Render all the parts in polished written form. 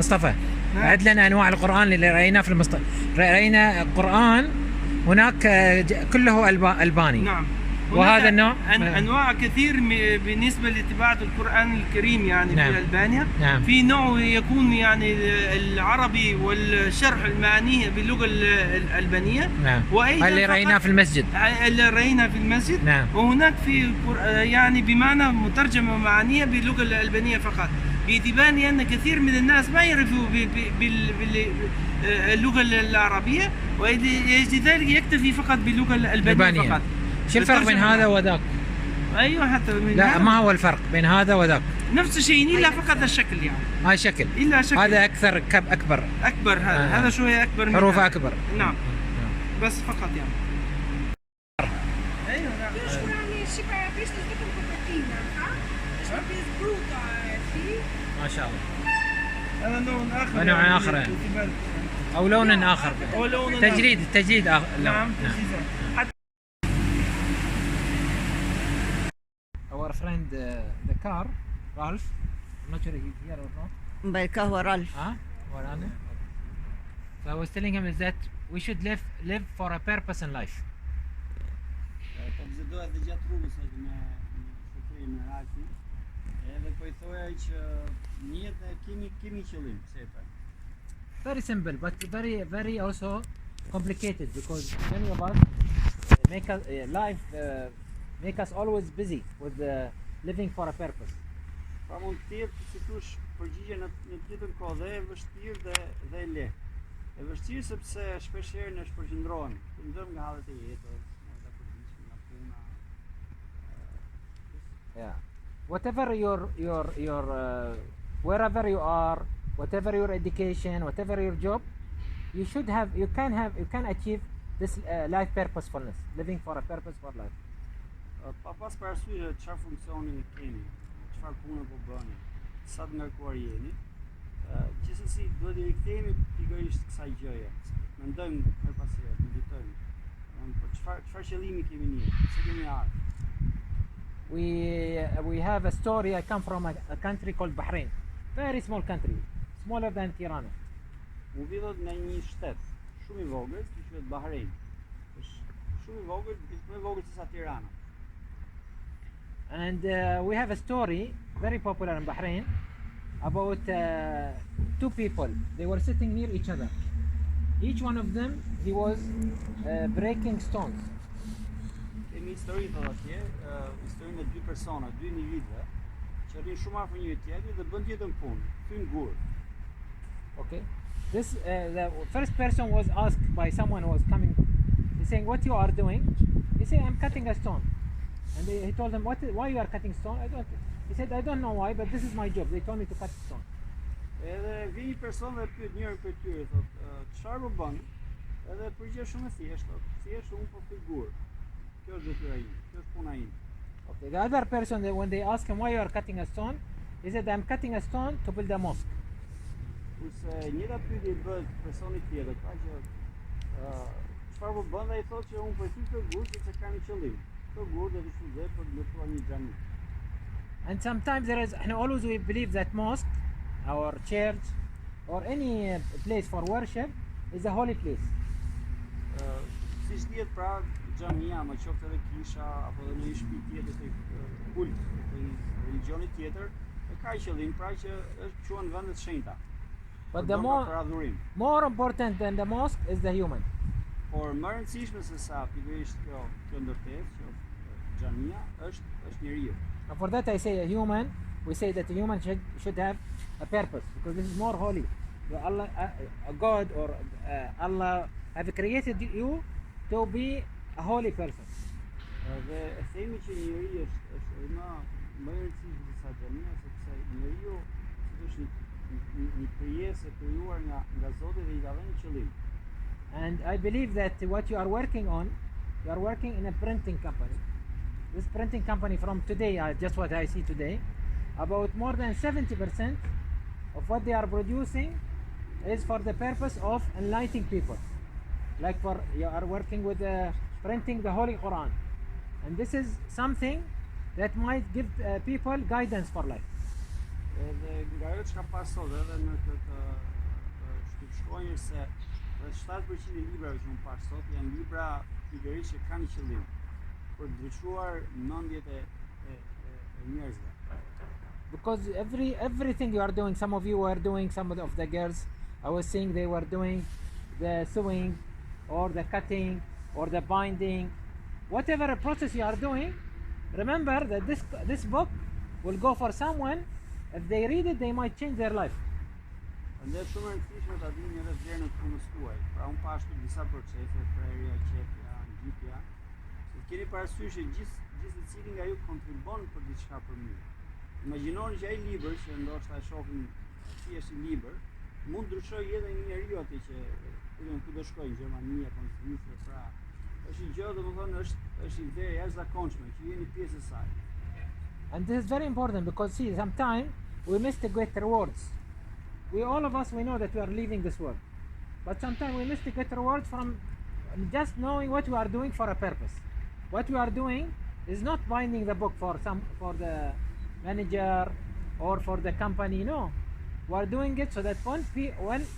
مصطفى عد لنا انواع القران اللي رايناه في راينا قران هناك كله الباني. نعم. وهذا النوع انواع كثير بالنسبه لطباعه القران الكريم يعني نعم. في البانيا. نعم. في نوع يكون يعني العربي والشرح المعانيه باللغه الالبانيه. نعم. اللي رايناه في المسجد. اللي رايناه في المسجد. نعم. وهناك في يعني بمعنى مترجمه معانيه باللغه الالبانيه فقط، باعتبار ان كثير من الناس ما يعرفوا باللغه العربيه، ولذلك يكتفي فقط باللغه الالبانيه فقط. شو الفرق بين هذا وذاك؟ ايوه حتى من لا ما هو الفرق بين هذا وذاك؟ نفس الشيء الا فقط الشكل يعني. هاي شكل. الا شكل. هذا اكثر اكبر. اكبر هذا شويه اكبر من حروفه اكبر. نعم. بس فقط يعني. ايوه نعم. ما شاء الله. هذا لون اخر. نوع اخر يعني. او لون اخر. او لون تجريد آخر. نعم تجريد. Our friend the car Ralph, I'm not sure he's here or not. مبارك هو رالف. ورانا. So I was telling him is that we should live for a purpose in life. Po vizitohet dhe gjatë rrugës sot me shoferin me Ralfi. Edhe po I thoja që në jetë kemi qëllim, pse e pra. Very simple but very also complicated because many of us make us life make us always busy with living for a purpose. Pra mund të jetë si thosh përgjigje në të njëjtën kohë dhe e vështirë dhe e lehtë. E vështirë sepse shpesh herë ne shpërqendrohemi, ndër nga hallet e jetës, nga përditshme, nga puna. Yeah. Whatever your wherever you are, whatever your education, whatever your job, you can achieve this life purposefulness, living for a purpose for life. Pa pas parasysh çfarë funksioni keni, çfarë punë po bëni, sa të ngarkuar jeni. Gjithsesi duhet I rikthehemi pikërisht kësaj gjëje. Mendojmë her pas here, meditojmë. Po çfarë qëllimi kemi ne? Pse kemi ardhur? We have a story. I come from a country called Bahrain, very small country, smaller than Tirana. U vidhot nga një shtet shumë I vogël, që quhet Bahrain. Është shumë I vogël, më I vogël se sa Tirana. And we have a story very popular in Bahrain about two people. They were sitting near each other. Each one of them he was breaking stones. Kemi histori thotë atje, historinë e dy persona, dy individëve, që rrin shumë afër njëri tjetrit dhe bën tjetën punë, thyn gur. Okay. This the first person was asked by someone who was coming. He's saying, "What you are doing?" He said, "I'm cutting a stone." And he told them, why you are cutting stone? He said, I don't know why, but this is my job. They told me to cut stone. Edhe vjen një person dhe pyet njërin prej tyre, thotë, çfarë po bën? Edhe përgjigje shumë e thjeshtë, thotë, thjesht unë po fyj gur. Kjo është detyra ime, kjo është puna ime. Okay. The other person, when they asked him why you are cutting a stone, he said, I'm cutting a stone to build a mosque. Kurse njëra pyetje I bëhet personit tjetër, pra që çfarë po bën? Ai thotë që unë po fyj këtë gur sepse ka një qëllim. And sometimes always we believe that mosque or church or any place for worship is a holy place. Si dihet pra xhamia, më qoftë edhe kisha apo edhe në një shtëpi tjetër të kult të religionit tjetër, e ka qëllim pra që është quhen vendet shenjta. But the more important than the mosque is the human. Por më rëndësishme se sa pikërisht kjo ndërtesë, që xhamia është njeriu. And for that I say a human, we say that a human should have a purpose because this is more holy. Allah, God or Allah have created you to be a holy person. Dhe e themi që njeriu është më e rëndësishme se sa xhamia, sepse njeriu është një krijesë e krijuar nga Zoti dhe I ka dhënë qëllim. And I believe that what you are working on, you are working in a printing company. This printing company from today, just what I see today, about more than 70% of what they are producing is for the purpose of enlightening people. Like you are working with printing the Holy Quran. And this is something that might give people guidance for life. Edhe nga ajo çka pas sot edhe në këtë shtypshkronjë se rreth 7% e librave që unë pas sot janë libra pikërisht që kanë qëllim për të ndryshuar mendjet e njerëzve. Because everything you are doing, some of you were doing, some of the girls, I was seeing they were doing the sewing or the cutting or the binding, whatever process you are doing. Remember that this book will go for someone. If they read it, they might change their life. Andaj shumë e rëndësishme ta dini edhe vlerën e punës tuaj. Pra unë pash këtu disa procese, prerja, qepja, ngjitja. Se keni parasysh që gjithë secili nga ju kontribon për diçka për mirë. Imagjinoni që ai libër që ndoshta e shohim thjesht i libër, mund ndryshojë jetën e një njeriu atë që ku do shkojë në Gjermani apo në Zvicër, pra është një gjë domethënë është një ide e jashtëzakonshme që jeni pjesë e saj. And this is very important because see, sometimes we miss to get rewards. All of us, we know that we are leaving this world, but sometimes we miss to get rewards from just knowing what we are doing for a purpose. What we are doing is not binding the book for the manager or for the company. No, we are doing it so that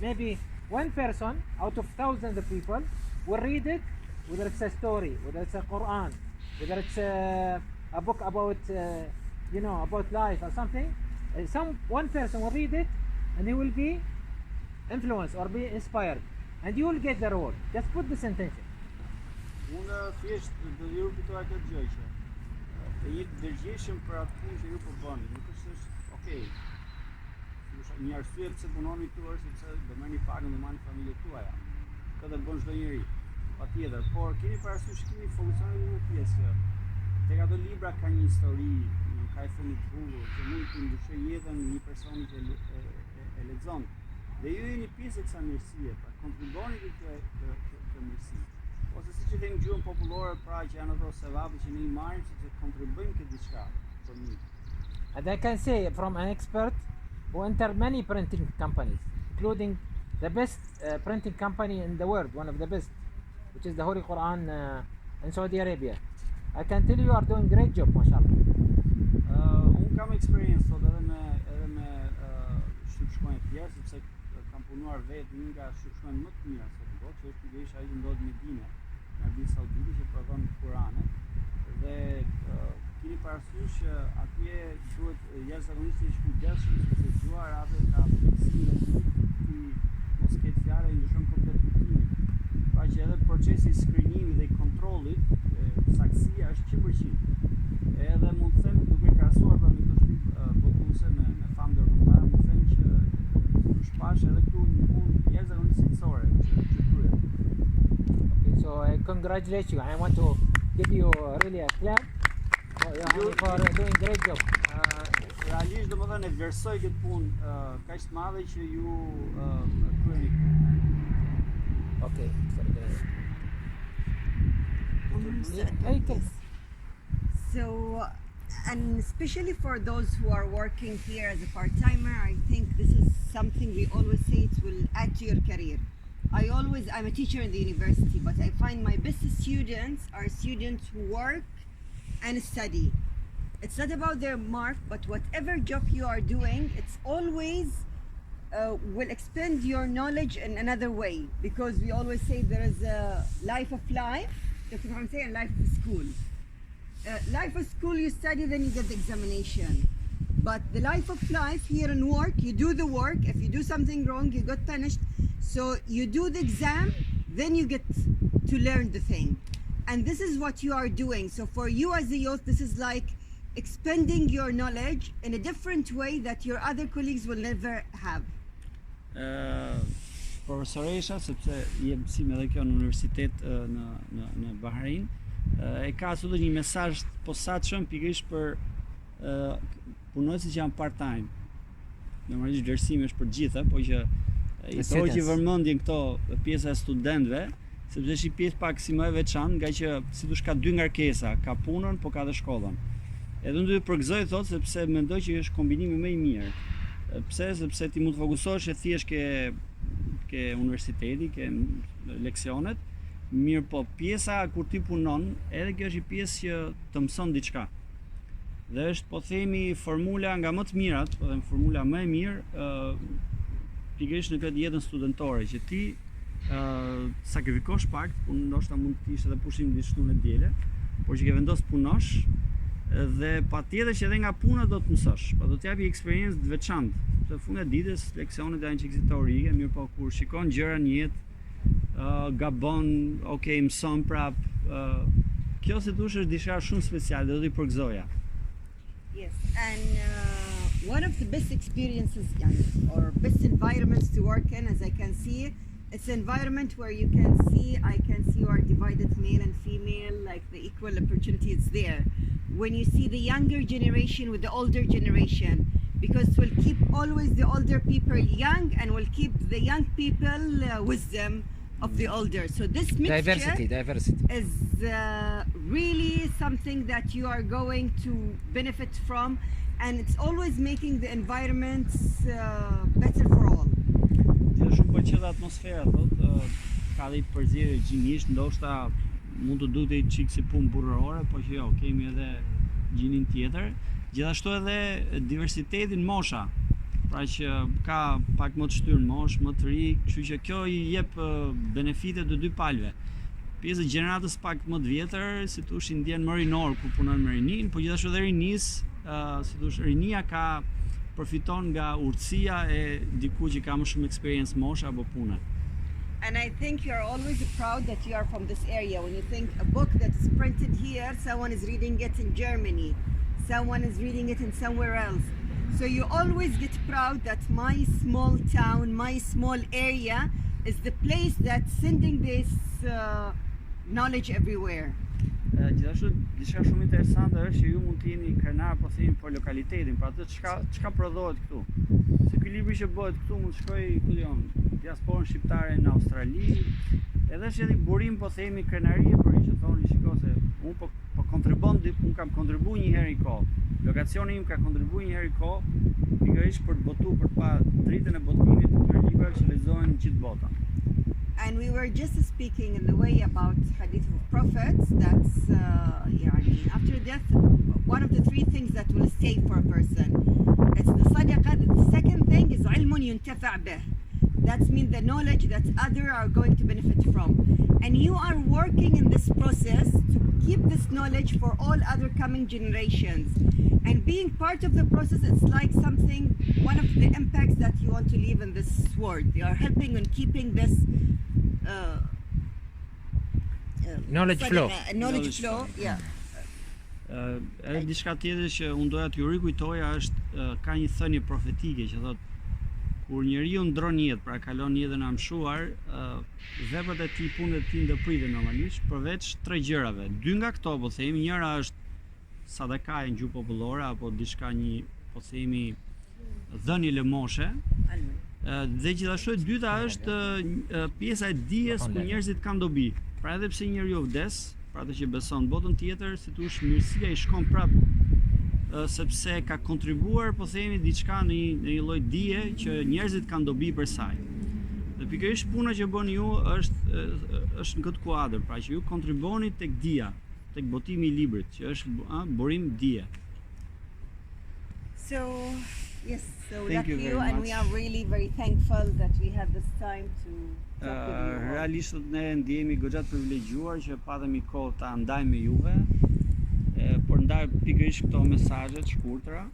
maybe one person out of thousands of people will read it, whether it's a story, whether it's a Quran, whether it's a book about about life or something. One person will read it and he will be influenced or be inspired, and you will get the reward. Just put this intention. Unë thjesht do ju kujtoj këtë gjë që të jetë dërgjeshëm për atë punë që ju po bëni. Nuk është okay. Një arsye pse punoni këtu është sepse do merrni pagën, do marrni familjen tuaja. Këtë bën çdo njeri. Patjetër, por keni parasysh keni fokusoni në një pjesë. Tek ato libra ka një histori, ka një fund të bukur që mund të ndryshojë jetën e një personi që e lexon. Dhe ju jeni pjesë e kësaj mirësie, pra kontriboni këtë mirësi. Ose siç e thënë gjuhën popullore, pra që janë ato sevape që ne i marrim sepse kontribojmë këtë diçka për mirë. And I can say from an expert who entered many printing companies, including the best printing company in the world, one of the best, which is the Holy Quran in Saudi Arabia. I can tell you are doing great job, mashallah. Unë kam eksperiencë sot edhe me shtypshkronjë të tjerë, sepse kam punuar vetë një nga shtypshkronjët më të mira sot në botë, që është pikërisht ai që ndodhet në Medinë, në Arabinë Saudite, që prodhon Kurane. Dhe keni parasysh që atje duhet jashtëzakonisht të jesh kujdesshëm sepse gjuha arabe ka mundësinë të mos ketë fjalë që ndryshon komplet kuptimin. Pra që edhe procesi i skrinimit dhe i kontrollit, saksia është 100%. Edhe mund të them duke krahasuar pra me këtë shtëpi botuese me famë ndërkombëtare, mund të them që shpash edhe këtu një punë jashtëzakonisht cilësore që kryet. Okay, so I congratulate you. I want to give you really a clap for doing great job. Realisht domethënë e vlerësoj këtë punë kaq të madhe që ju kryeni. Okay, sorry. So, and especially for those who are working here as a part-timer, I think this is something we always say it will add to your career. I'm a teacher in the university, but I find my best students are students who work and study. It's not about their mark, but whatever job you are doing, it's always will expand your knowledge in another way, because we always say there is a life of life, that's what I'm saying, life of school. Life of school, you study, then you get the examination. But the life of life here in work, you do the work. If you do something wrong, you got punished. So you do the exam, then you get to learn the thing. And this is what you are doing. So for you as a youth, this is like expanding your knowledge in a different way that your other colleagues will never have. Profesoresha, sepse jep mësim edhe kjo në universitet në Bahrain, e ka sot një mesazh të posaçëm pikërisht për punonjësit që janë part-time. Normalisht vlerësimi është për gjithë, po që i thojë që vërmendjen këto pjesa e studentëve, sepse është një pjesë pak si më e veçantë, nga që sidosh ka dy ngarkesa, ka punën, po ka edhe shkollën. Edhe unë do të përgëzoj thotë sepse mendoj që është kombinimi më i mirë. Pse? Sepse ti mund të fokusohesh e thjesht ke universiteti, ke leksionet, mirë po pjesa kur ti punon, edhe kjo është një pjesë që të mëson diçka. Dhe është po themi formula nga më të mirat, po them formula më e mirë pikërisht në këtë jetën studentore që ti sakrifikosh pak, ndoshta mund të ishte edhe pushim diçka në diele, por që ke vendos punosh dhe patjetër që edhe nga puna do të mësosh, pa do të japi eksperiencë të veçantë. Në fund e ditës leksionet janë çik teorike, mirë po kur shikon gjëra në jetë, gabon, okay, mëson prap. Kjo se dush është diçka shumë speciale, do t'i përgëzoja. Yes, and one of the best experiences or best environments to work in, as I can see, it's an environment where I can see you are divided male and female, like the equal opportunity is there. When you see the younger generation with the older generation, because we'll keep always the older people young and we'll keep the young people wisdom of the older. So this mixture diversity is really something that you are going to benefit from, and it's always making the environment better for all. Shumë pëlqet atmosfera, ka dhe i përzierje gjinisht, ndoshta mund të duket çik si punë burrore, po që jo, kemi edhe gjinin tjetër. Gjithashtu edhe diversitetin mosha, pra që ka pak më të shtyrë mosh, më të ri, kështu që kjo i jep benefite të dy palëve. Pjesë e gjeneratës pak më të vjetër, si thosh i ndjen më rinor ku punon me rinin, po gjithashtu edhe rinis, si thosh rinia përfiton nga urtësia e diku që ka më shumë experience mosha apo puna. And I think you're always proud that you are from this area. When you think a book that is printed here, someone is reading it in Germany, someone is reading it in somewhere else. So you always get proud that my small town, my small area is the place that's sending this knowledge everywhere. Gjithashtu diçka shumë interesante është që ju mund të jeni krenar po themi për lokalitetin, për atë çka prodhohet këtu. Se ky libri që bëhet këtu mund të shkojë ku diun, diasporën shqiptare në Australi, edhe është edhe burim po themi krenarie për që thoni shiko se unë po kontribon, unë kam kontribuar një herë i kohë. Lokacioni im ka kontribuar një herë i kohë, pikërisht për të botuar për të pa dritën e botimit të këtyre librave që lexohen në gjithë botën. And we were just speaking in the way about hadith of prophets, that's after death, one of the three things that will stay for a person. It's the sadaqah. The second thing is ilmun yuntafa' bih. That means the knowledge that others are going to benefit from. And you are working in this process to keep this knowledge for all other coming generations. And being part of the process, it's like something, one of the impacts that you want to leave in this world. You are helping in keeping this knowledge flow. Knowledge flow, yeah. Edhe diçka tjetër që unë doja t'ju rikujtoja është ka një thënie profetike që thotë kur njeriu ndron jetë, pra kalon jetën e amshuar, veprat e tij, punët e tij ndërpriten normalisht, përveç tre gjërave. Dy nga këto, po themi, njëra është sadaka në gjuhë popullore apo diçka një, po themi, dhënie lëmoshe. Dhe gjithashtu e dyta është pjesa e dijes ku njerëzit kanë dobi. Pra edhe pse njeriu vdes, pra atë që beson botën tjetër, si thosh mirësia i shkon prap sepse ka kontribuar, po themi, diçka në një lloj dije që njerëzit kanë dobi për saj. Dhe pikërisht puna që bën ju është në këtë kuadër, pra që ju kontribuoni tek dija, tek botimi i librit, që është burim dije. So yes, so Thank you very and much. we are really very thankful that we had this time to talk with you. Realisht ne ndihemi goxha të privilegjuar që patëm kohë ta ndajmë me juve, por ndaj pikërisht këto mesazhe të shkurtra